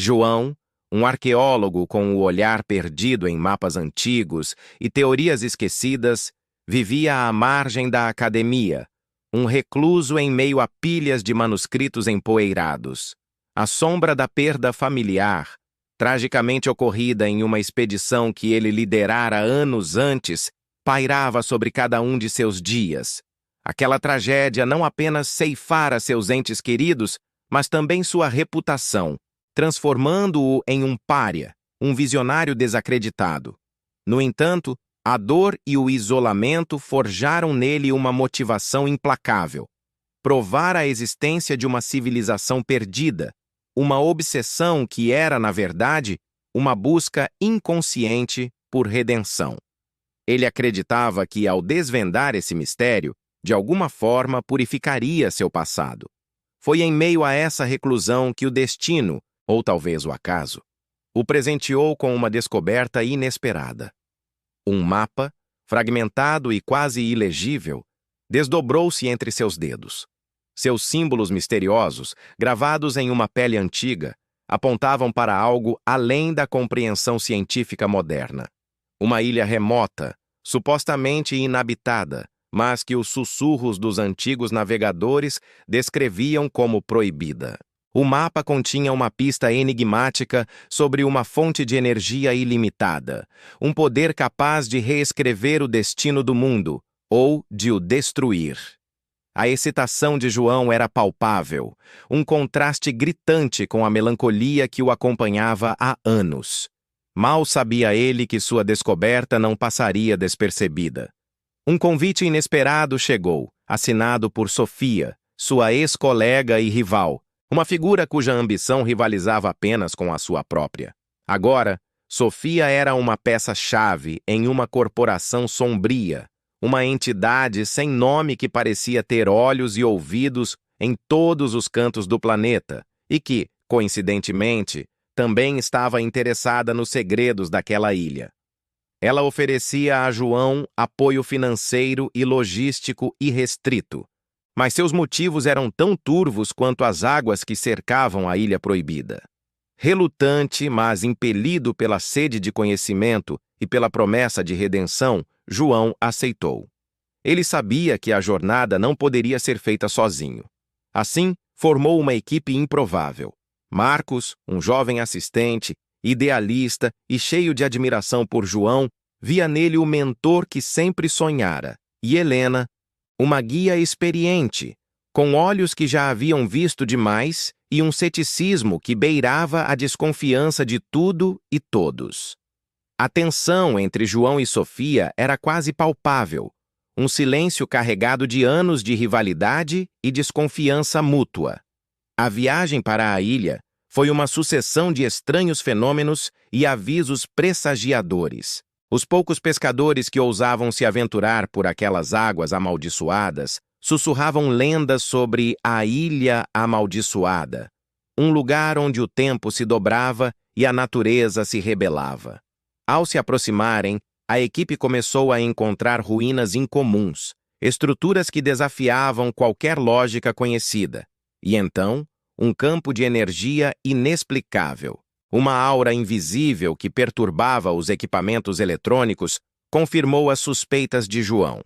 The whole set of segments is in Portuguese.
João, um arqueólogo com o olhar perdido em mapas antigos e teorias esquecidas, vivia à margem da academia, um recluso em meio a pilhas de manuscritos empoeirados. A sombra da perda familiar, tragicamente ocorrida em uma expedição que ele liderara anos antes, pairava sobre cada um de seus dias. Aquela tragédia não apenas ceifara seus entes queridos, mas também sua reputação, transformando-o em um pária, um visionário desacreditado. No entanto, a dor e o isolamento forjaram nele uma motivação implacável: provar a existência de uma civilização perdida, uma obsessão que era, na verdade, uma busca inconsciente por redenção. Ele acreditava que, ao desvendar esse mistério, de alguma forma purificaria seu passado. Foi em meio a essa reclusão que o destino, ou talvez o acaso, o presenteou com uma descoberta inesperada. Um mapa, fragmentado e quase ilegível, desdobrou-se entre seus dedos. Seus símbolos misteriosos, gravados em uma pele antiga, apontavam para algo além da compreensão científica moderna. Uma ilha remota, supostamente inabitada, mas que os sussurros dos antigos navegadores descreviam como proibida. O mapa continha uma pista enigmática sobre uma fonte de energia ilimitada, um poder capaz de reescrever o destino do mundo, ou de o destruir. A excitação de João era palpável, um contraste gritante com a melancolia que o acompanhava há anos. Mal sabia ele que sua descoberta não passaria despercebida. Um convite inesperado chegou, assinado por Sofia, sua ex-colega e rival, uma figura cuja ambição rivalizava apenas com a sua própria. Agora, Sofia era uma peça-chave em uma corporação sombria, uma entidade sem nome que parecia ter olhos e ouvidos em todos os cantos do planeta e que, coincidentemente, também estava interessada nos segredos daquela ilha. Ela oferecia a João apoio financeiro e logístico irrestrito, mas seus motivos eram tão turvos quanto as águas que cercavam a Ilha Proibida. Relutante, mas impelido pela sede de conhecimento e pela promessa de redenção, João aceitou. Ele sabia que a jornada não poderia ser feita sozinho. Assim, formou uma equipe improvável. Marcos, um jovem assistente, idealista e cheio de admiração por João, via nele o mentor que sempre sonhara, e Helena, uma guia experiente, com olhos que já haviam visto demais e um ceticismo que beirava a desconfiança de tudo e todos. A tensão entre João e Sofia era quase palpável, um silêncio carregado de anos de rivalidade e desconfiança mútua. A viagem para a ilha foi uma sucessão de estranhos fenômenos e avisos pressagiadores. Os poucos pescadores que ousavam se aventurar por aquelas águas amaldiçoadas sussurravam lendas sobre a Ilha Amaldiçoada, um lugar onde o tempo se dobrava e a natureza se rebelava. Ao se aproximarem, a equipe começou a encontrar ruínas incomuns, estruturas que desafiavam qualquer lógica conhecida. E então, um campo de energia inexplicável, uma aura invisível que perturbava os equipamentos eletrônicos, confirmou as suspeitas de João.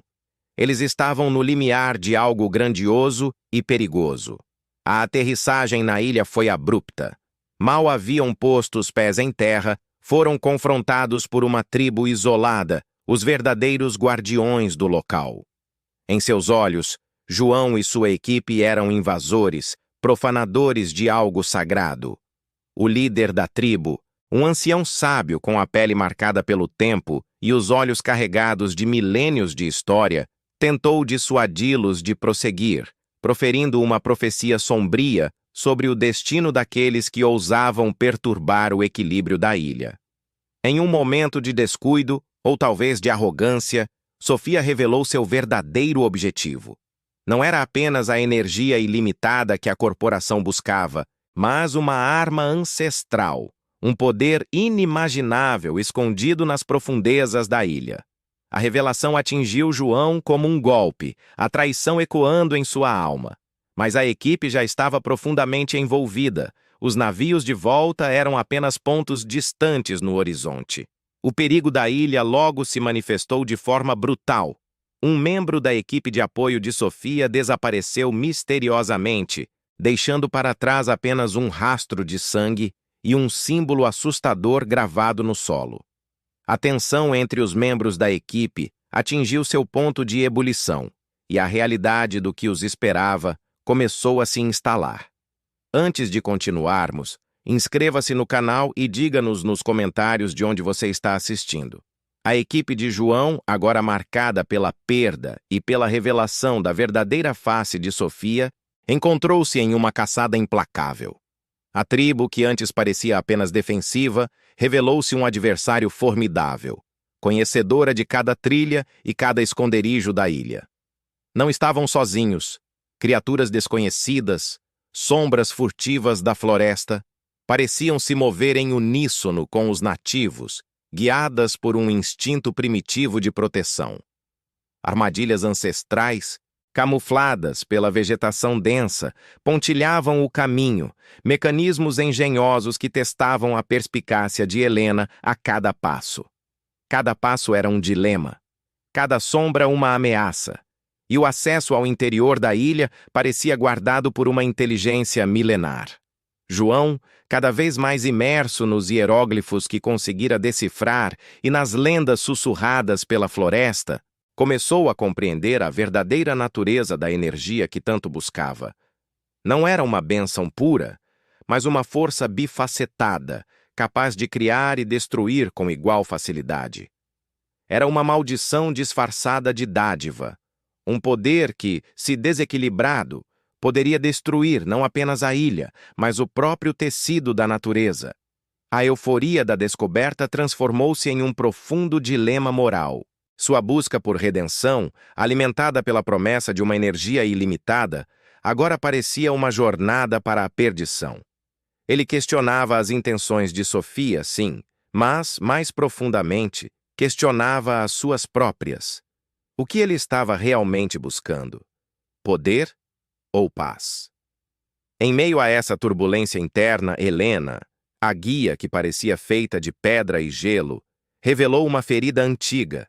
Eles estavam no limiar de algo grandioso e perigoso. A aterrissagem na ilha foi abrupta. Mal haviam posto os pés em terra, foram confrontados por uma tribo isolada, os verdadeiros guardiões do local. Em seus olhos, João e sua equipe eram invasores, profanadores de algo sagrado. O líder da tribo, um ancião sábio com a pele marcada pelo tempo e os olhos carregados de milênios de história, tentou dissuadi-los de prosseguir, proferindo uma profecia sombria sobre o destino daqueles que ousavam perturbar o equilíbrio da ilha. Em um momento de descuido, ou talvez de arrogância, Sofia revelou seu verdadeiro objetivo. Não era apenas a energia ilimitada que a corporação buscava, mas uma arma ancestral, um poder inimaginável escondido nas profundezas da ilha. A revelação atingiu João como um golpe, a traição ecoando em sua alma. Mas a equipe já estava profundamente envolvida, Os navios de volta eram apenas pontos distantes no horizonte. O perigo da ilha logo se manifestou de forma brutal. Um membro da equipe de apoio de Sofia desapareceu misteriosamente, deixando para trás apenas um rastro de sangue e um símbolo assustador gravado no solo. A tensão entre os membros da equipe atingiu seu ponto de ebulição, e a realidade do que os esperava começou a se instalar. Antes de continuarmos, inscreva-se no canal e diga-nos nos comentários de onde você está assistindo. A equipe de João, agora marcada pela perda e pela revelação da verdadeira face de Sofia, encontrou-se em uma caçada implacável. A tribo, que antes parecia apenas defensiva, revelou-se um adversário formidável, conhecedora de cada trilha e cada esconderijo da ilha. Não estavam sozinhos. Criaturas desconhecidas, sombras furtivas da floresta, pareciam se mover em uníssono com os nativos, guiadas por um instinto primitivo de proteção. Armadilhas ancestrais, camufladas pela vegetação densa, pontilhavam o caminho, mecanismos engenhosos que testavam a perspicácia de Helena a cada passo. Cada passo era um dilema, cada sombra uma ameaça, e o acesso ao interior da ilha parecia guardado por uma inteligência milenar. João, cada vez mais imerso nos hieróglifos que conseguira decifrar e nas lendas sussurradas pela floresta, começou a compreender a verdadeira natureza da energia que tanto buscava. Não era uma bênção pura, mas uma força bifacetada, capaz de criar e destruir com igual facilidade. Era uma maldição disfarçada de dádiva, um poder que, se desequilibrado, poderia destruir não apenas a ilha, mas o próprio tecido da natureza. A euforia da descoberta transformou-se em um profundo dilema moral. Sua busca por redenção, alimentada pela promessa de uma energia ilimitada, agora parecia uma jornada para a perdição. Ele questionava as intenções de Sofia, sim, mas, mais profundamente, questionava as suas próprias. O que ele estava realmente buscando? Poder ou paz? Em meio a essa turbulência interna, Helena, a guia que parecia feita de pedra e gelo, revelou uma ferida antiga.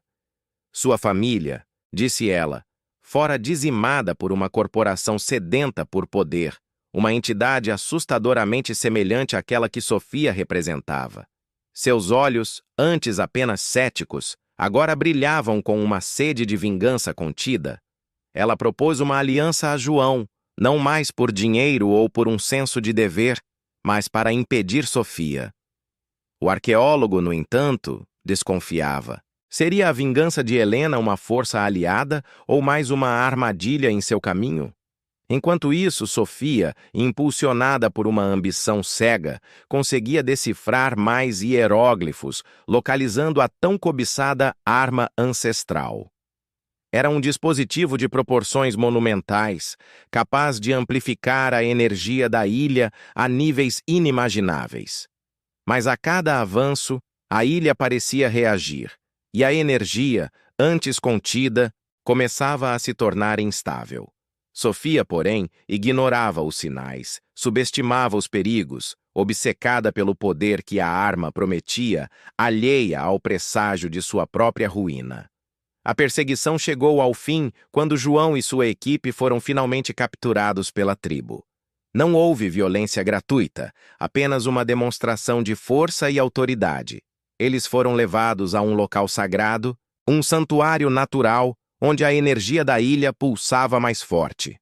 Sua família, disse ela, fora dizimada por uma corporação sedenta por poder, uma entidade assustadoramente semelhante àquela que Sofia representava. Seus olhos, antes apenas céticos, agora brilhavam com uma sede de vingança contida. Ela propôs uma aliança a João, não mais por dinheiro ou por um senso de dever, mas para impedir Sofia. O arqueólogo, no entanto, desconfiava. Seria a vingança de Helena uma força aliada ou mais uma armadilha em seu caminho? Enquanto isso, Sofia, impulsionada por uma ambição cega, conseguia decifrar mais hieróglifos, localizando a tão cobiçada arma ancestral. Era um dispositivo de proporções monumentais, capaz de amplificar a energia da ilha a níveis inimagináveis. Mas a cada avanço, a ilha parecia reagir, e a energia, antes contida, começava a se tornar instável. Sofia, porém, ignorava os sinais, subestimava os perigos, obcecada pelo poder que a arma prometia, alheia ao presságio de sua própria ruína. A perseguição chegou ao fim quando João e sua equipe foram finalmente capturados pela tribo. Não houve violência gratuita, apenas uma demonstração de força e autoridade. Eles foram levados a um local sagrado, um santuário natural, onde a energia da ilha pulsava mais forte.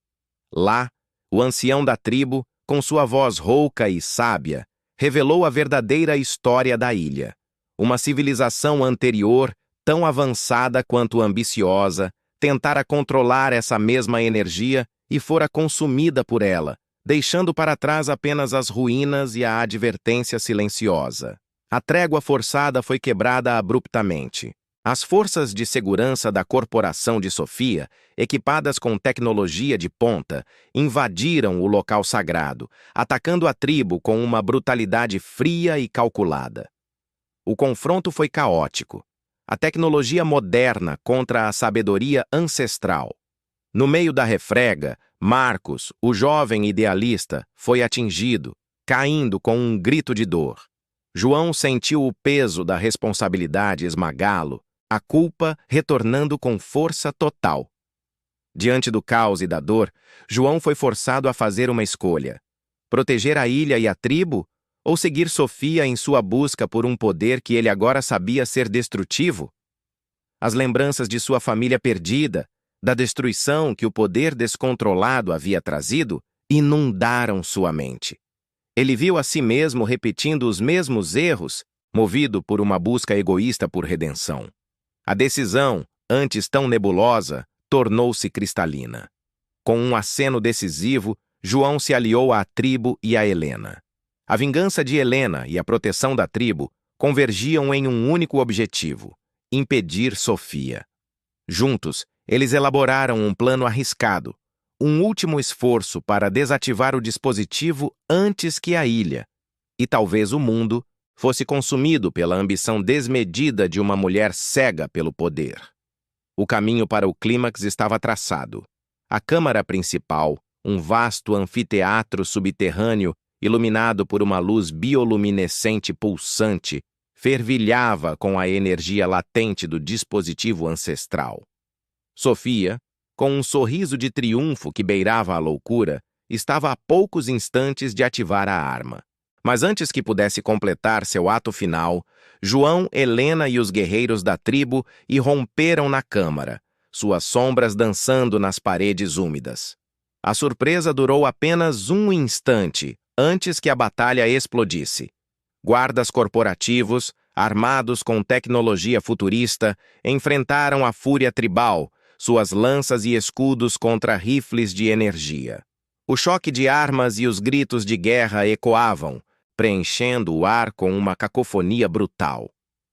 Lá, o ancião da tribo, com sua voz rouca e sábia, revelou a verdadeira história da ilha. Uma civilização anterior, tão avançada quanto ambiciosa, tentara controlar essa mesma energia e fora consumida por ela, deixando para trás apenas as ruínas e a advertência silenciosa. A trégua forçada foi quebrada abruptamente. As forças de segurança da corporação de Sofia, equipadas com tecnologia de ponta, invadiram o local sagrado, atacando a tribo com uma brutalidade fria e calculada. O confronto foi caótico. A tecnologia moderna contra a sabedoria ancestral. No meio da refrega, Marcos, o jovem idealista, foi atingido, caindo com um grito de dor. João sentiu o peso da responsabilidade esmagá-lo, a culpa retornando com força total. Diante do caos e da dor, João foi forçado a fazer uma escolha: proteger a ilha e a tribo, ou seguir Sofia em sua busca por um poder que ele agora sabia ser destrutivo? As lembranças de sua família perdida, da destruição que o poder descontrolado havia trazido, inundaram sua mente. Ele viu a si mesmo repetindo os mesmos erros, movido por uma busca egoísta por redenção. A decisão, antes tão nebulosa, tornou-se cristalina. Com um aceno decisivo, João se aliou à tribo e a Helena. A vingança de Helena e a proteção da tribo convergiam em um único objetivo: impedir Sofia. Juntos, eles elaboraram um plano arriscado, um último esforço para desativar o dispositivo antes que a ilha, e talvez o mundo, fosse consumido pela ambição desmedida de uma mulher cega pelo poder. O caminho para o clímax estava traçado. A câmara principal, um vasto anfiteatro subterrâneo iluminado por uma luz bioluminescente pulsante, fervilhava com a energia latente do dispositivo ancestral. Sofia, com um sorriso de triunfo que beirava a loucura, estava a poucos instantes de ativar a arma. Mas antes que pudesse completar seu ato final, João, Helena e os guerreiros da tribo irromperam na câmara, suas sombras dançando nas paredes úmidas. A surpresa durou apenas um instante antes que a batalha explodisse. Guardas corporativos, armados com tecnologia futurista, enfrentaram a fúria tribal, suas lanças e escudos contra rifles de energia. O choque de armas e os gritos de guerra ecoavam, preenchendo o ar com uma cacofonia brutal.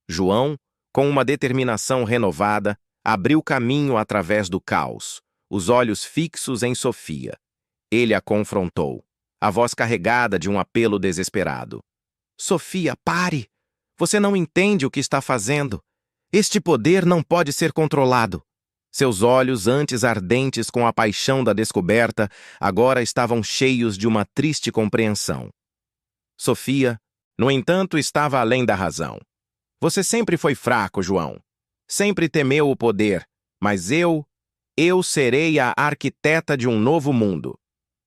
João, com uma determinação renovada, abriu caminho através do caos, os olhos fixos em Sofia. Ele a confrontou, a voz carregada de um apelo desesperado. Sofia, pare! Você não entende o que está fazendo. Este poder não pode ser controlado. Seus olhos, antes ardentes com a paixão da descoberta, agora estavam cheios de uma triste compreensão. Sofia, no entanto, estava além da razão. Você sempre foi fraco, João. Sempre temeu o poder, mas eu serei a arquiteta de um novo mundo.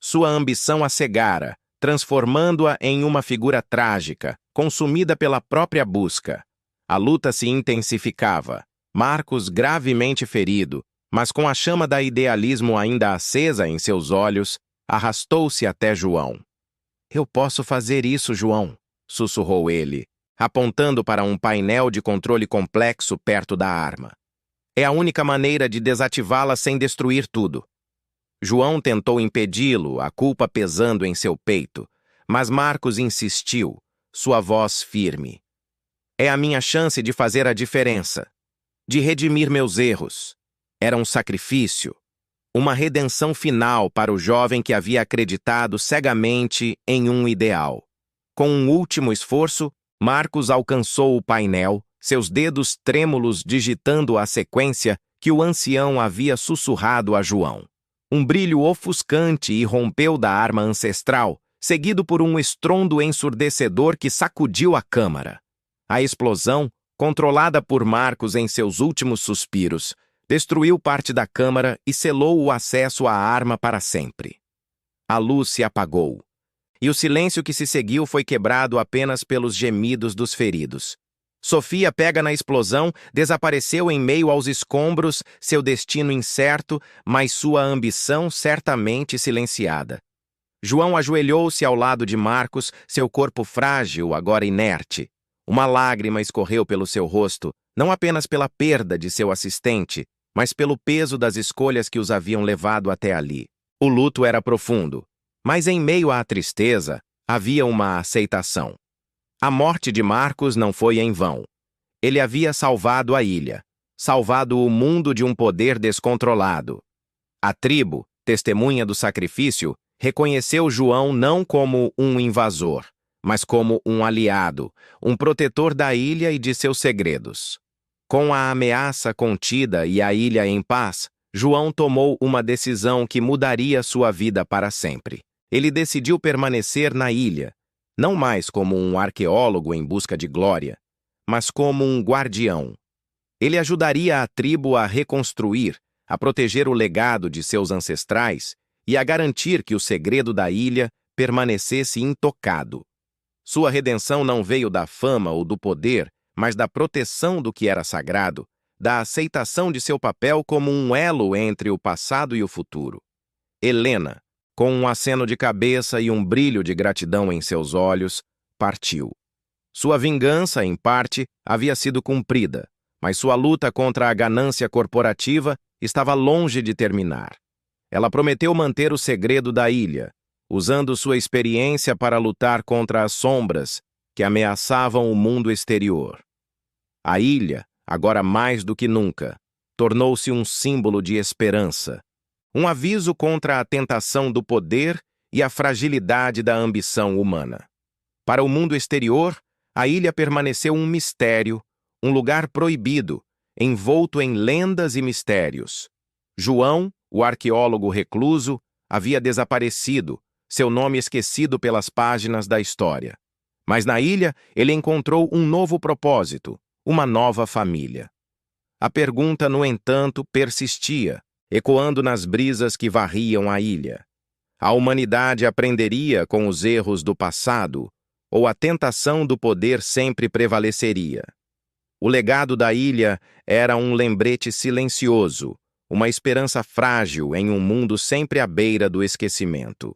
Sua ambição a cegara, transformando-a em uma figura trágica, consumida pela própria busca. A luta se intensificava. Marcos, gravemente ferido, mas com a chama da idealismo ainda acesa em seus olhos, arrastou-se até João. Eu posso fazer isso, João, sussurrou ele, apontando para um painel de controle complexo perto da arma. É a única maneira de desativá-la sem destruir tudo. João tentou impedi-lo, a culpa pesando em seu peito, mas Marcos insistiu, sua voz firme. É a minha chance de fazer a diferença, de redimir meus erros. Era um sacrifício, uma redenção final para o jovem que havia acreditado cegamente em um ideal. Com um último esforço, Marcos alcançou o painel, seus dedos trêmulos digitando a sequência que o ancião havia sussurrado a João. Um brilho ofuscante irrompeu da arma ancestral, seguido por um estrondo ensurdecedor que sacudiu a câmara. A explosão, controlada por Marcos em seus últimos suspiros, destruiu parte da câmara e selou o acesso à arma para sempre. A luz se apagou, e o silêncio que se seguiu foi quebrado apenas pelos gemidos dos feridos. Sofia, pega na explosão, desapareceu em meio aos escombros, seu destino incerto, mas sua ambição certamente silenciada. João ajoelhou-se ao lado de Marcos, seu corpo frágil, agora inerte. Uma lágrima escorreu pelo seu rosto, não apenas pela perda de seu assistente, mas pelo peso das escolhas que os haviam levado até ali. O luto era profundo, mas em meio à tristeza, havia uma aceitação. A morte de Marcos não foi em vão. Ele havia salvado a ilha, salvado o mundo de um poder descontrolado. A tribo, testemunha do sacrifício, reconheceu João não como um invasor, mas como um aliado, um protetor da ilha e de seus segredos. Com a ameaça contida e a ilha em paz, João tomou uma decisão que mudaria sua vida para sempre. Ele decidiu permanecer na ilha, não mais como um arqueólogo em busca de glória, mas como um guardião. Ele ajudaria a tribo a reconstruir, a proteger o legado de seus ancestrais e a garantir que o segredo da ilha permanecesse intocado. Sua redenção não veio da fama ou do poder, mas da proteção do que era sagrado, da aceitação de seu papel como um elo entre o passado e o futuro. Helena, com um aceno de cabeça e um brilho de gratidão em seus olhos, partiu. Sua vingança, em parte, havia sido cumprida, mas sua luta contra a ganância corporativa estava longe de terminar. Ela prometeu manter o segredo da ilha, usando sua experiência para lutar contra as sombras que ameaçavam o mundo exterior. A ilha, agora mais do que nunca, tornou-se um símbolo de esperança, um aviso contra a tentação do poder e a fragilidade da ambição humana. Para o mundo exterior, a ilha permaneceu um mistério, um lugar proibido, envolto em lendas e mistérios. João, o arqueólogo recluso, havia desaparecido, seu nome esquecido pelas páginas da história. Mas na ilha, ele encontrou um novo propósito, uma nova família. A pergunta, no entanto, persistia, ecoando nas brisas que varriam a ilha. A humanidade aprenderia com os erros do passado, ou a tentação do poder sempre prevaleceria? O legado da ilha era um lembrete silencioso, uma esperança frágil em um mundo sempre à beira do esquecimento.